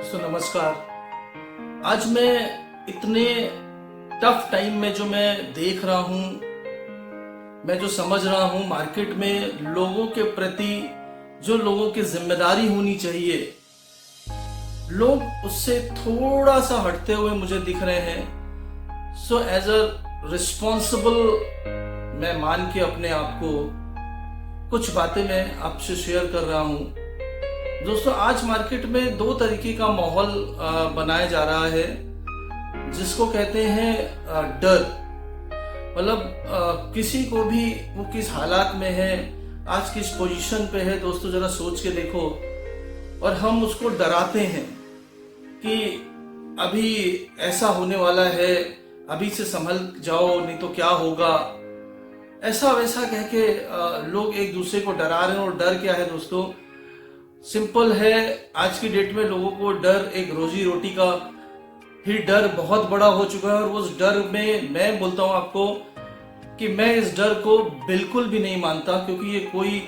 दोस्तों नमस्कार। आज मैं इतने टफ टाइम में जो मैं देख रहा हूँ, मैं जो समझ रहा हूँ मार्केट में लोगों के प्रति जो लोगों की जिम्मेदारी होनी चाहिए, लोग उससे थोड़ा सा हटते हुए मुझे दिख रहे हैं। सो एज अ रिस्पॉन्सिबल मैं मान के अपने आप को कुछ बातें मैं आपसे शेयर कर रहा हूँ। दोस्तों आज मार्केट में दो तरीके का माहौल बनाया जा रहा है, जिसको कहते हैं डर। मतलब किसी को भी वो किस हालात में है, आज किस पोजीशन पे है, दोस्तों जरा सोच के देखो। और हम उसको डराते हैं कि अभी ऐसा होने वाला है, अभी से संभल जाओ नहीं तो क्या होगा, ऐसा वैसा कह के लोग एक दूसरे को डरा रहे हैं। और डर क्या है दोस्तों? सिंपल है, आज की डेट में लोगों को डर एक रोजी रोटी का ही डर बहुत बड़ा हो चुका है। और उस डर में मैं बोलता हूं आपको कि मैं इस डर को बिल्कुल भी नहीं मानता, क्योंकि ये कोई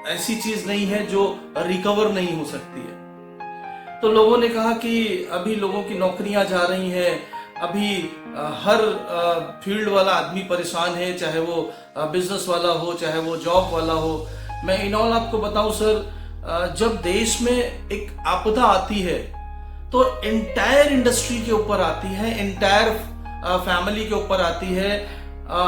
ऐसी चीज नहीं है जो रिकवर नहीं हो सकती है। तो लोगों ने कहा कि अभी लोगों की नौकरियां जा रही हैं, अभी हर फील्ड वाला आदमी परेशान है, चाहे वो बिजनेस वाला हो, चाहे वो जॉब वाला हो। मैं इन ऑल आपको बताऊं सर, जब देश में एक आपदा आती है तो एंटायर इंडस्ट्री के ऊपर आती है, एंटायर फैमिली के ऊपर आती है,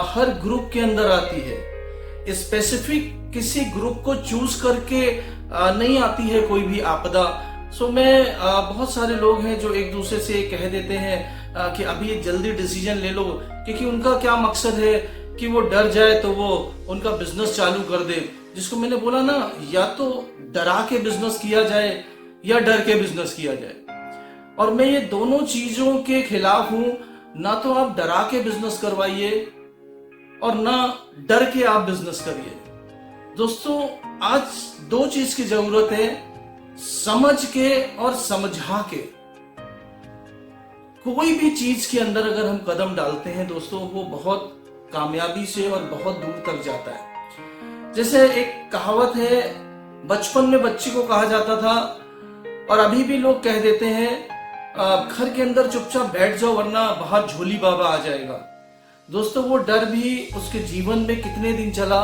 हर ग्रुप के अंदर आती है। स्पेसिफिक किसी ग्रुप को चूज करके नहीं आती है कोई भी आपदा। सो मैं बहुत सारे लोग हैं जो एक दूसरे से कह देते हैं कि अभी जल्दी डिसीजन ले लो, क्योंकि उनका क्या मकसद है कि वो डर जाए तो वो उनका बिजनेस चालू कर दे। जिसको मैंने बोला ना, या तो डरा के बिजनेस किया जाए या डर के बिजनेस किया जाए। और मैं ये दोनों चीजों के खिलाफ हूं। ना तो आप डरा के बिजनेस करवाइए और ना डर के आप बिजनेस करिए। दोस्तों आज दो चीज की जरूरत है, समझ के और समझा के। कोई भी चीज के अंदर अगर हम कदम डालते हैं दोस्तों, वो बहुत कामयाबी से और बहुत दूर तक जाता है। जैसे एक कहावत है, बचपन में बच्ची को कहा जाता था और अभी भी लोग कह देते हैं, घर के अंदर चुपचाप बैठ जाओ वरना बाहर झोली बाबा आ जाएगा। दोस्तों वो डर भी उसके जीवन में कितने दिन चला।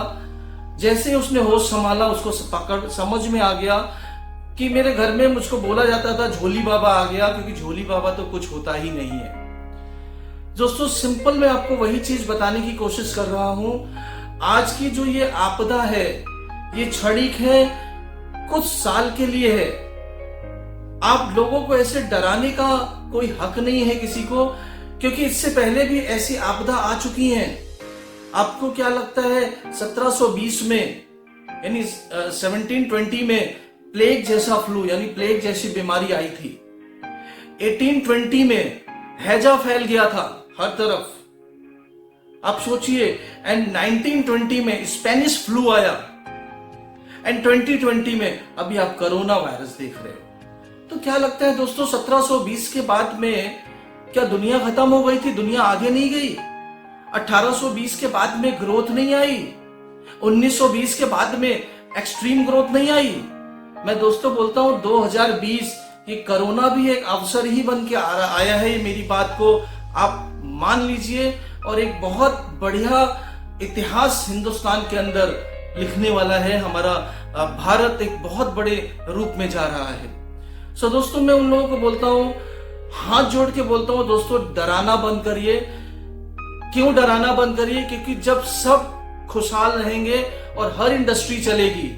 जैसे उसने होश संभाला, उसको पकड़ समझ में आ गया कि मेरे घर में मुझको बोला जाता था झोली बाबा आ गया, क्योंकि झोली बाबा तो कुछ होता ही नहीं है। दोस्तों सिंपल मैं आपको वही चीज बताने की कोशिश कर रहा हूं। आज की जो ये आपदा है, ये क्षणिक है, कुछ साल के लिए है। आप लोगों को ऐसे डराने का कोई हक नहीं है किसी को, क्योंकि इससे पहले भी ऐसी आपदा आ चुकी हैं। आपको क्या लगता है 1720 में यानी 1720 में प्लेग जैसा फ्लू यानी प्लेग जैसी बीमारी आई थी। 1820 में हैजा फैल गया था हर तरफ, आप सोचिए। एंड 1920 में स्पेनिश फ्लू आया, एंड 2020 में अभी आप कोरोना वायरस देख रहे हो। तो क्या लगता है दोस्तों, 1720 के बाद में क्या दुनिया खत्म हो गई थी? दुनिया आगे नहीं गई। 1820 के बाद में ग्रोथ नहीं आई, 1920 के बाद में एक्सट्रीम ग्रोथ नहीं आई। मैं दोस्तों बोलता हूं 2020 ये कोरोना भी एक अवसर ही बन के आया है। ये मेरी बात को आप मान लीजिए, और एक बहुत बढ़िया इतिहास हिंदुस्तान के अंदर लिखने वाला है। हमारा भारत एक बहुत बड़े रूप में जा रहा है। सो दोस्तों मैं उन लोगों को बोलता हूं, हाथ जोड़ के बोलता हूं दोस्तों, डराना बंद करिए। क्यों डराना बंद करिए? क्योंकि जब सब खुशहाल रहेंगे और हर इंडस्ट्री चलेगी,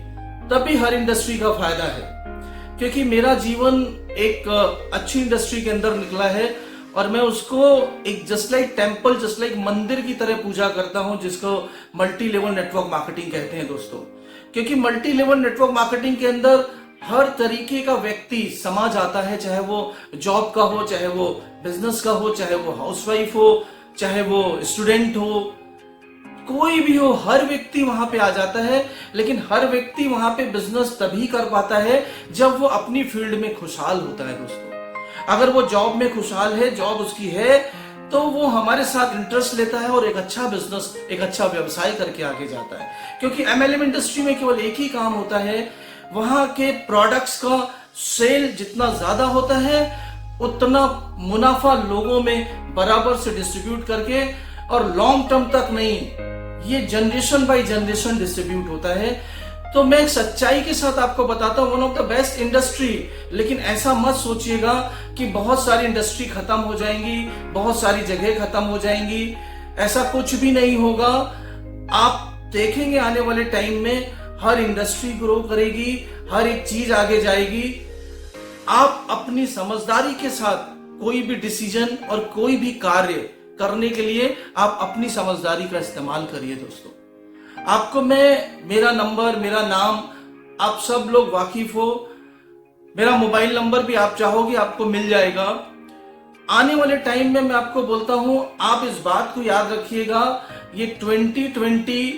तभी हर इंडस्ट्री का फायदा है। क्योंकि मेरा जीवन एक अच्छी इंडस्ट्री के अंदर निकला है और मैं उसको एक just like temple, just like मंदिर की तरह पूजा करता हूं, जिसको मल्टी लेवल नेटवर्क मार्केटिंग कहते हैं दोस्तों। क्योंकि मल्टी लेवल नेटवर्क मार्केटिंग के अंदर हर तरीके का व्यक्ति समाज आता है, चाहे वो जॉब का हो, चाहे वो बिजनेस का हो, चाहे वो हाउसवाइफ हो, चाहे वो स्टूडेंट हो, कोई भी हो, हर व्यक्ति वहां पे आ जाता है। लेकिन हर व्यक्ति वहां पे बिजनेस तभी कर पाता है जब वो अपनी फील्ड में खुशहाल होता है दोस्तों। अगर वो जॉब में खुशहाल है, जॉब उसकी है, तो वो हमारे साथ इंटरेस्ट लेता है और एक अच्छा बिजनेस, एक अच्छा व्यवसाय करके आगे जाता है। क्योंकि एमएलएम इंडस्ट्री में केवल एक ही काम होता है, वहां के प्रोडक्ट्स का सेल जितना ज्यादा होता है उतना मुनाफा लोगों में बराबर से डिस्ट्रीब्यूट करके, और लॉन्ग टर्म तक नहीं, ये जनरेशन बाय जनरेशन डिस्ट्रीब्यूट होता है। तो मैं एक सच्चाई के साथ आपको बताता हूँ, one of the best industry. लेकिन ऐसा मत सोचिएगा कि बहुत सारी इंडस्ट्री खत्म हो जाएंगी, बहुत सारी जगह खत्म हो जाएंगी, ऐसा कुछ भी नहीं होगा। आप देखेंगे आने वाले टाइम में हर इंडस्ट्री ग्रो करेगी, हर एक चीज आगे जाएगी। आप अपनी समझदारी के साथ कोई भी डिसीजन और कोई भी कार्य करने के लिए आप अपनी समझदारी का इस्तेमाल करिए दोस्तों। आपको मेरा नंबर, मेरा नाम आप सब लोग वाकिफ हो, मेरा मोबाइल नंबर भी आप चाहोगे आपको मिल जाएगा। आने वाले टाइम में मैं आपको बोलता हूं, आप इस बात को याद रखिएगा, ये 2020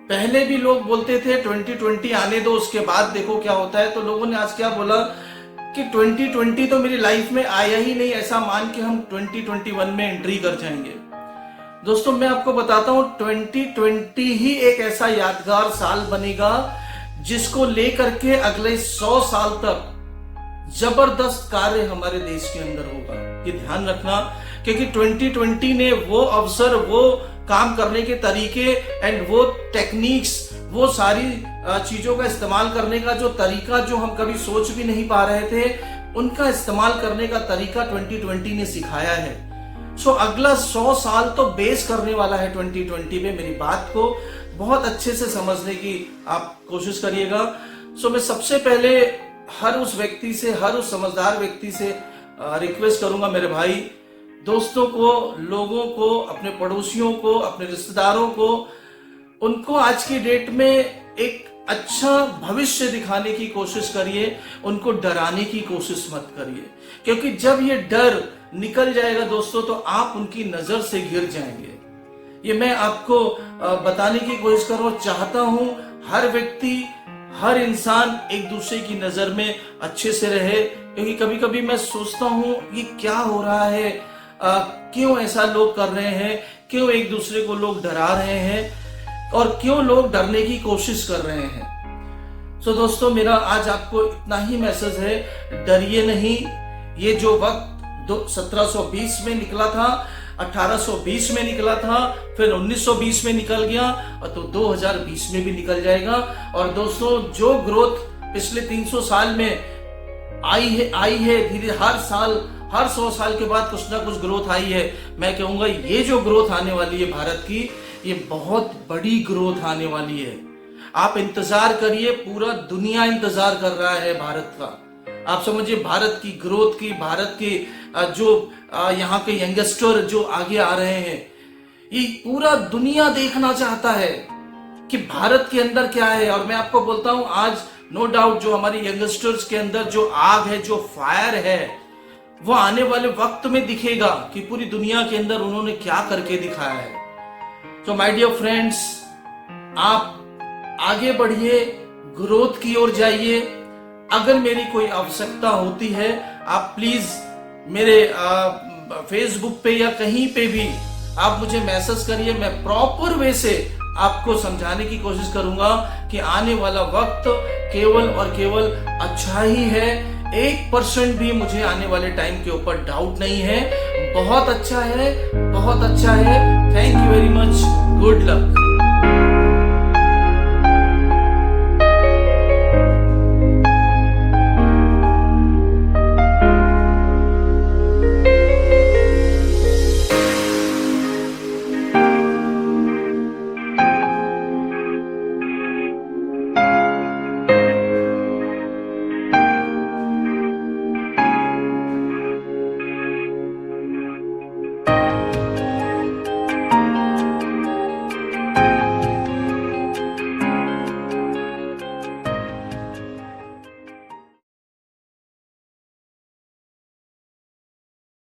पहले भी लोग बोलते थे 2020 आने दो उसके बाद देखो क्या होता है। तो लोगों ने आज क्या बोला कि 2020 तो मेरी लाइफ में आया ही नहीं, ऐसा मान के हम 2021 में एंट्री कर जाएंगे। दोस्तों मैं आपको बताता हूं 2020 ही एक ऐसा यादगार साल बनेगा जिसको लेकर के अगले 100 साल तक जबरदस्त कार्य हमारे देश के अंदर होगा। ये ध्यान रखना, क्योंकि 2020 ने वो अवसर, वो काम करने के तरीके एंड वो टेक्निक्स, वो सारी चीजों का इस्तेमाल करने का जो तरीका जो हम कभी सोच भी नहीं पा रहे थे, उनका इस्तेमाल करने का तरीका 2020 ने सिखाया है। सो अगला 100 साल तो बेस करने वाला है 2020 में। मेरी बात को बहुत अच्छे से समझने की आप कोशिश करिएगा। सो मैं सबसे पहले हर उस व्यक्ति से, हर उस समझदार व्यक्ति से रिक्वेस्ट करूंगा, मेरे भाई दोस्तों को, लोगों को, अपने पड़ोसियों को, अपने रिश्तेदारों को, उनको आज की डेट में एक अच्छा भविष्य दिखाने की कोशिश करिए, उनको डराने की कोशिश मत करिए, क्योंकि जब ये डर निकल जाएगा दोस्तों तो आप उनकी नजर से गिर जाएंगे। ये मैं आपको बताने की कोशिश कर रहा हूं, चाहता हूं हर व्यक्ति, हर इंसान एक दूसरे की नजर में अच्छे से रहे, क्योंकि कभी कभी मैं सोचता हूं ये क्या हो रहा है, क्यों ऐसा लोग कर रहे हैं, क्यों एक दूसरे को लोग डरा रहे हैं और क्यों लोग डरने की कोशिश कर रहे हैं। तो दोस्तों मेरा आज आपको इतना ही मैसेज है, डरिए नहीं। ये जो वक्त 1720 में निकला था, 1820 में निकला था, फिर 1920 में निकल गया और तो 2020 में भी निकल जाएगा। और दोस्तों जो ग्रोथ पिछले 300 साल में आई है धीरे, हर साल, हर 100 साल के बाद कुछ ना कुछ ग्रोथ आई है। मैं कहूंगा ये जो ग्रोथ आने वाली है भारत की, ये बहुत बड़ी ग्रोथ आने वाली है। आप इंतजार करिए, पूरा दुनिया इंतजार कर रहा है भारत का। आप समझिए भारत की ग्रोथ की, भारत की जो यहाँ के यंगस्टर जो आगे आ रहे हैं, ये पूरा दुनिया देखना चाहता है कि भारत के अंदर क्या है। और मैं आपको बोलता हूं आज नो डाउट जो हमारे यंगस्टर्स के अंदर जो आग है, जो फायर है, वो आने वाले वक्त में दिखेगा कि पूरी दुनिया के अंदर उन्होंने क्या करके दिखाया है। तो माय डियर फ्रेंड्स, आप आगे बढ़िए, ग्रोथ की ओर जाइए। अगर मेरी कोई आवश्यकता होती है, आप प्लीज मेरे फेसबुक पे या कहीं पे भी आप मुझे मैसेज करिए। मैं प्रॉपर वे से आपको समझाने की कोशिश करूंगा कि आने वाला वक्त केवल और केवल अच्छा ही है। 1% भी मुझे आने वाले टाइम के ऊपर डाउट नहीं है। बहुत अच्छा है, बहुत अच्छा है। Thank you very much, good luck.